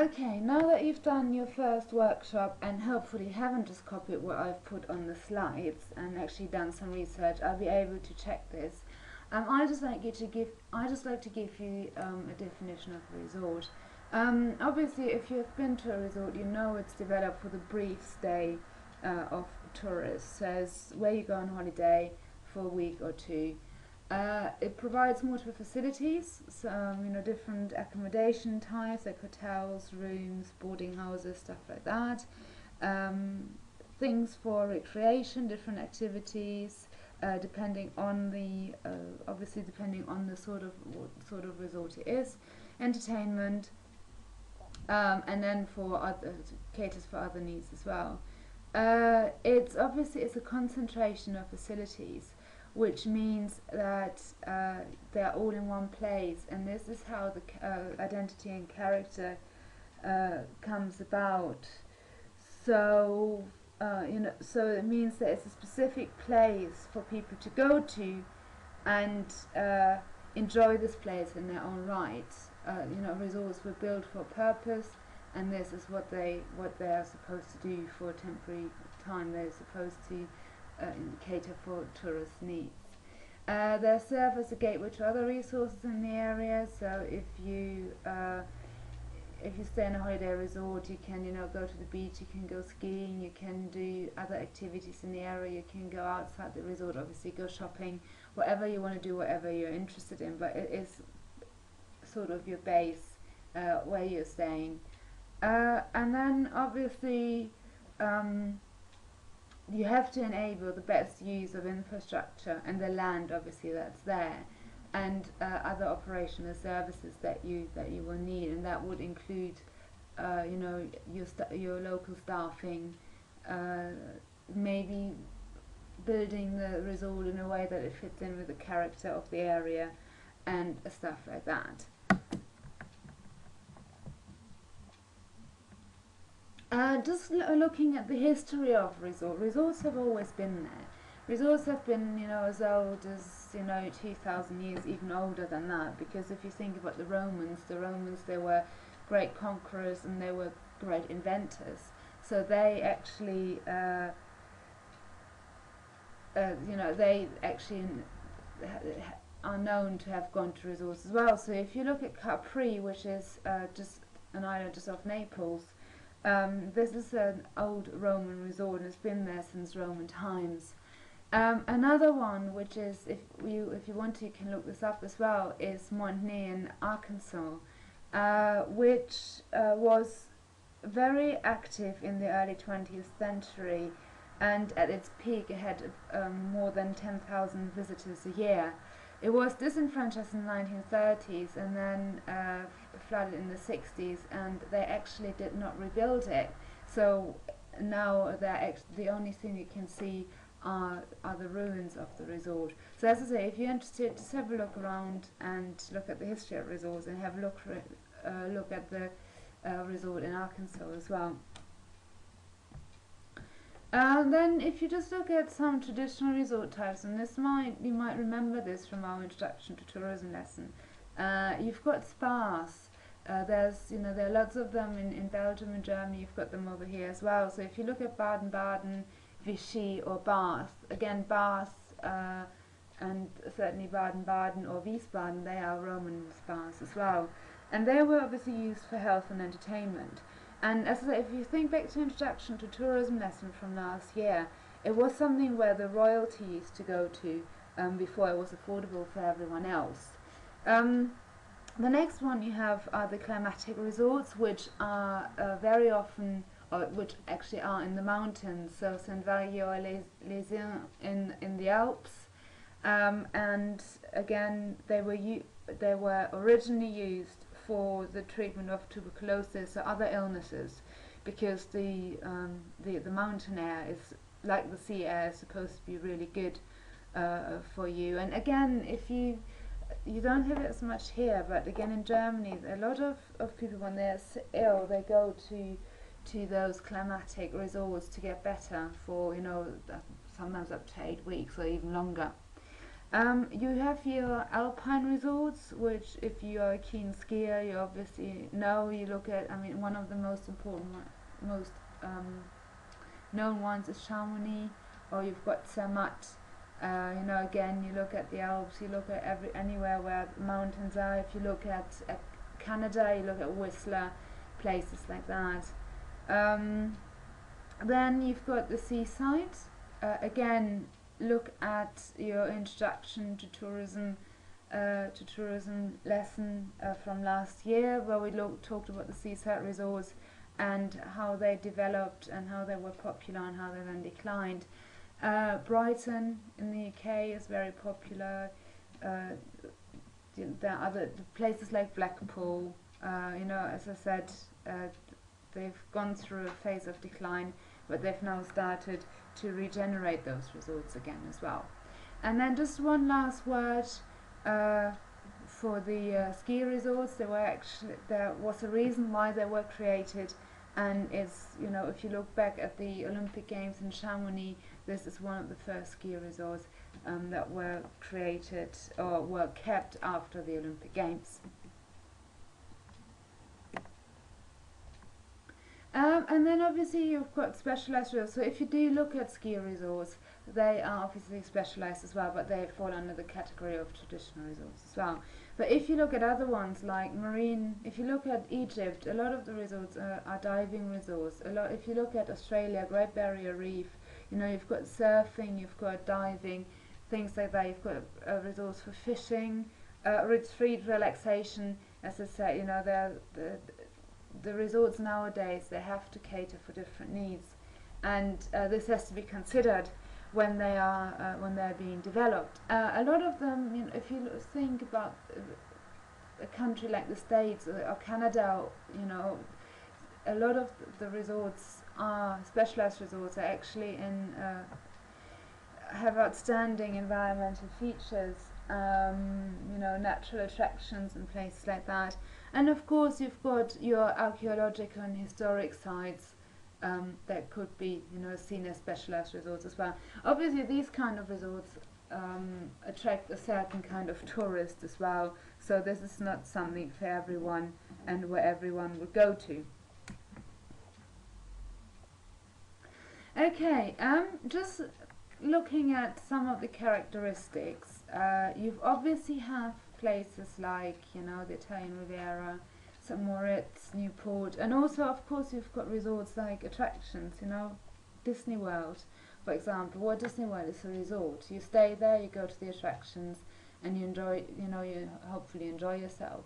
Okay, now that you've done your first workshop and hopefully haven't just copied what I've put on the slides and actually done some research, I'll be able to check this. I just like to give you a definition of a resort. Obviously, if you've been to a resort, you know it's developed for the brief stay of tourists. So it's where you go on holiday for a week or two. It provides multiple facilities, so different accommodation types like hotels, rooms, boarding houses, stuff like that. Things for recreation, different activities, depending on the obviously depending on the what sort of resort it is. Entertainment, and then caters for other needs as well. It's a concentration of facilities, which means that they're all in one place, and this is how the identity and character comes about. So so it means that it's a specific place for people to go to and enjoy this place in their own right. Resorts were built for a purpose, and this is what they are supposed to do for a temporary time. They're supposed to cater for tourist needs. They serve as a gateway to other resources in the area. So if you stay in a holiday resort, you can go to the beach, you can go skiing, you can do other activities in the area, you can go outside the resort, obviously go shopping, whatever you want to do, whatever you're interested in, but it is sort of your base where you're staying. And then obviously you have to enable the best use of infrastructure and the land obviously that's there, and other operational services that you will need, and that would include your local staffing, maybe building the resort in a way that it fits in with the character of the area and stuff like that. Just looking at the history of resorts have always been there. Resorts have been, as old as 2,000 years, even older than that. Because if you think about the Romans, they were great conquerors and they were great inventors. So they actually, they actually are known to have gone to resorts as well. So if you look at Capri, which is just an island just off Naples. This is an old Roman resort and it's been there since Roman times. Another one, which is, if you want to, you can look this up as well, is Montney in Arkansas, which was very active in the early 20th century, and at its peak it had more than 10,000 visitors a year. It was disenfranchised in the 1930s and then flooded in the 60s, and they actually did not rebuild it. So now the only thing you can see are the ruins of the resort. So as I say, if you're interested, just have a look around and look at the history of resorts, and have a look at the resort in Arkansas as well. Then if you just look at some traditional resort types, and you might remember this from our introduction to tourism lesson. You've got spas. There are lots of them in Belgium and Germany. You've got them over here as well. So if you look at Baden-Baden, Vichy or Bath, again Bath and certainly Baden-Baden or Wiesbaden, they are Roman spas as well. And they were obviously used for health and entertainment. And as I say, if you think back to the introduction to tourism lesson from last year, it was something where the royalty used to go to before it was affordable for everyone else. The next one you have are the climatic resorts, which are very often, which actually are in the mountains, so Saint-Vallier-les-Uns in the Alps, and again they were originally used for the treatment of tuberculosis or other illnesses, because the mountain air is like the sea air, is supposed to be really good for you. And again, if you don't have it as much here, but again in Germany, a lot of people, when they're ill, they go to those climatic resorts to get better for sometimes up to 8 weeks or even longer. You have your alpine resorts, which, if you are a keen skier, you obviously know. You look at, I mean, one of the most important, most known ones is Chamonix, or you've got Zermatt. You know, again, you look at the Alps, you look at anywhere where mountains are. If you look at Canada, you look at Whistler, places like that. Then you've got the seaside. Again, look at your introduction to tourism lesson from last year, where we talked about the seaside resorts and how they developed and how they were popular and how they then declined. Brighton in the UK is very popular. There are other places like Blackpool. You know, as I said, they've gone through a phase of decline, but they've now started to regenerate those resorts again as well. And then just one last word for the ski resorts. There was a reason why they were created, and it's, you know, if you look back at the Olympic Games in Chamonix, this is one of the first ski resorts that were created or were kept after the Olympic Games. And then obviously you've got specialized resorts. So if you do look at ski resorts, they are obviously specialized as well, but they fall under the category of traditional resorts as well. But if you look at other ones like marine, if you look at Egypt, a lot of the resorts are diving resorts. If you look at Australia, Great Barrier Reef, you know, you've got surfing, you've got diving, things like that. You've got resorts for fishing, retreat, relaxation. As I said, you know, the resorts nowadays, they have to cater for different needs, and this has to be considered when they are being developed. A lot of them, you know, if you think about a country like the States or Canada, you know, a lot of the resorts are specialized resorts are actually have outstanding environmental features, you know, natural attractions and places like that. And of course you've got your archaeological and historic sites that could be, you know, seen as specialized resorts as well. Obviously these kind of resorts attract a certain kind of tourist as well, so this is not something for everyone and where everyone would go to. Okay, just looking at some of the characteristics, you obviously have places like, you know, the Italian Riviera, St. Moritz, Newport, and also of course you've got resorts like attractions, you know, Disney World, for example. Walt Disney World is a resort. You stay there, you go to the attractions, and you enjoy, you know, you hopefully enjoy yourself.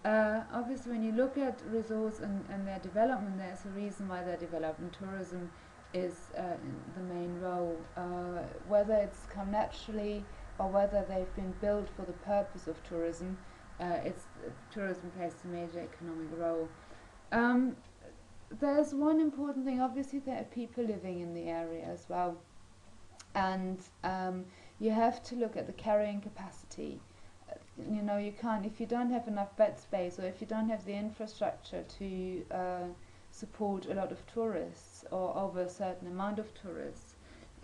Obviously when you look at resorts and their development, there's a reason why they're developed, and tourism is the main role, whether it's come naturally or whether they've been built for the purpose of tourism. Tourism plays a major economic role. There's one important thing. Obviously there are people living in the area as well, and you have to look at the carrying capacity. You know, you can't, if you don't have enough bed space, or if you don't have the infrastructure to support a lot of tourists or over a certain amount of tourists,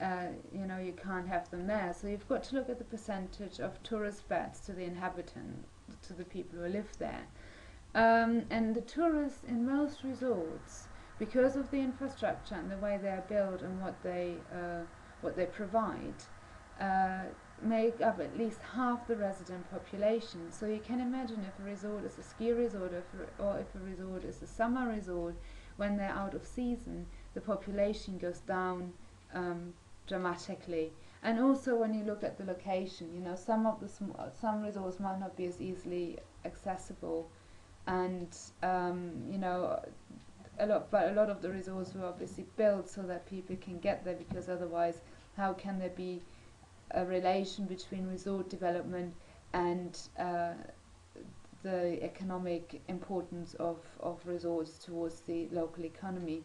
you know, you can't have them there. So you've got to look at the percentage of tourist beds to the inhabitants, to the people who live there. And the tourists in most resorts, because of the infrastructure and the way they are built and what they provide, make up at least half the resident population. So you can imagine if a resort is a ski resort, or if a resort is a summer resort, when they're out of season, the population goes down dramatically. And also when you look at the location, you know, some resorts might not be as easily accessible, and you know, but a lot of the resorts were obviously built so that people can get there, because otherwise how can there be a relation between resort development and the economic importance of resorts towards the local economy.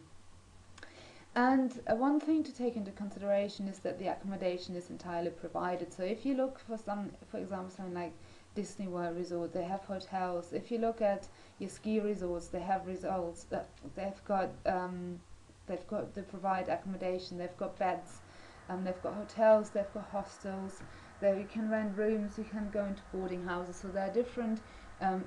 And one thing to take into consideration is that the accommodation is entirely provided. So if you look for example, something like Disney World Resort, they have hotels. If you look at your ski resorts, they have resorts that they provide accommodation, they've got beds, they've got hotels, they've got hostels, There you can rent rooms, you can go into boarding houses. So there are different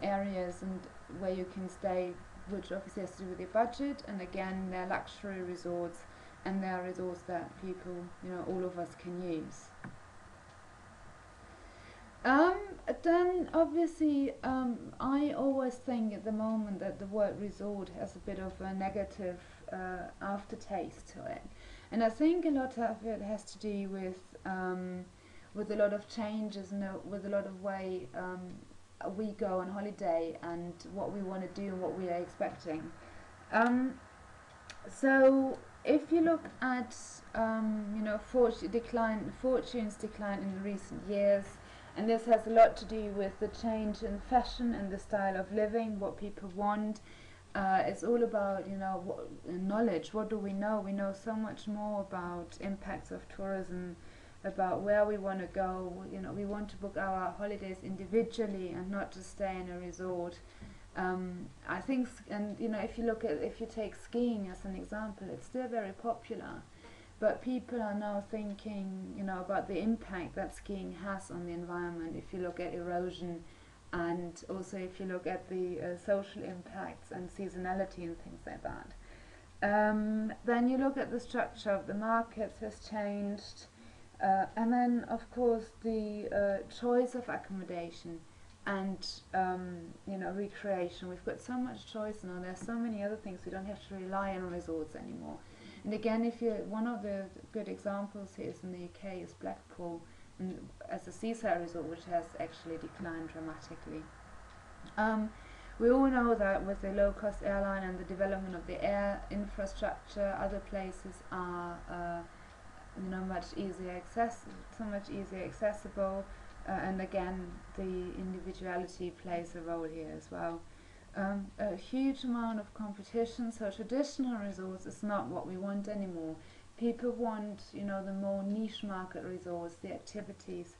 areas and where you can stay, which obviously has to do with your budget. And again, they're luxury resorts, and they're resorts that people, all of us can use. Then obviously, I always think at the moment that the word resort has a bit of a negative aftertaste to it, and I think a lot of it has to do with a lot of changes, with a lot of way we go on holiday and what we want to do and what we are expecting. So if you look at fortunes decline in recent years, and this has a lot to do with the change in fashion and the style of living, what people want. It's all about knowledge. What do we know? We know so much more about impacts of tourism, about where we want to go. We want to book our holidays individually and not just stay in a resort. I think, and if you take skiing as an example, it's still very popular, but people are now thinking, about the impact that skiing has on the environment. If you look at erosion, and also if you look at the social impacts and seasonality and things like that. Then you look at the structure of the markets has changed, and then of course the choice of accommodation and recreation. We've got so much choice now. There's so many other things. We don't have to rely on resorts anymore. And again, one of the good examples here is in the UK is Blackpool, as a seaside resort, which has actually declined dramatically. We all know that with the low-cost airline and the development of the air infrastructure, other places are much easier accessible, and again, the individuality plays a role here as well. A huge amount of competition, so traditional resorts is not what we want anymore. People want, the more niche market resorts, the activities,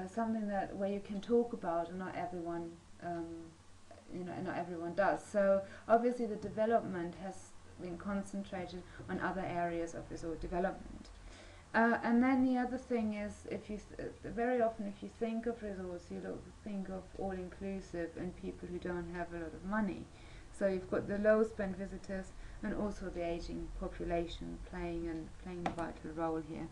something where you can talk about, and not everyone, not everyone does. So obviously, the development has been concentrated on other areas of resort development. And then the other thing is, very often if you think of resorts, you think of all-inclusive and people who don't have a lot of money. So you've got the low-spend visitors and also the aging population playing a vital role here.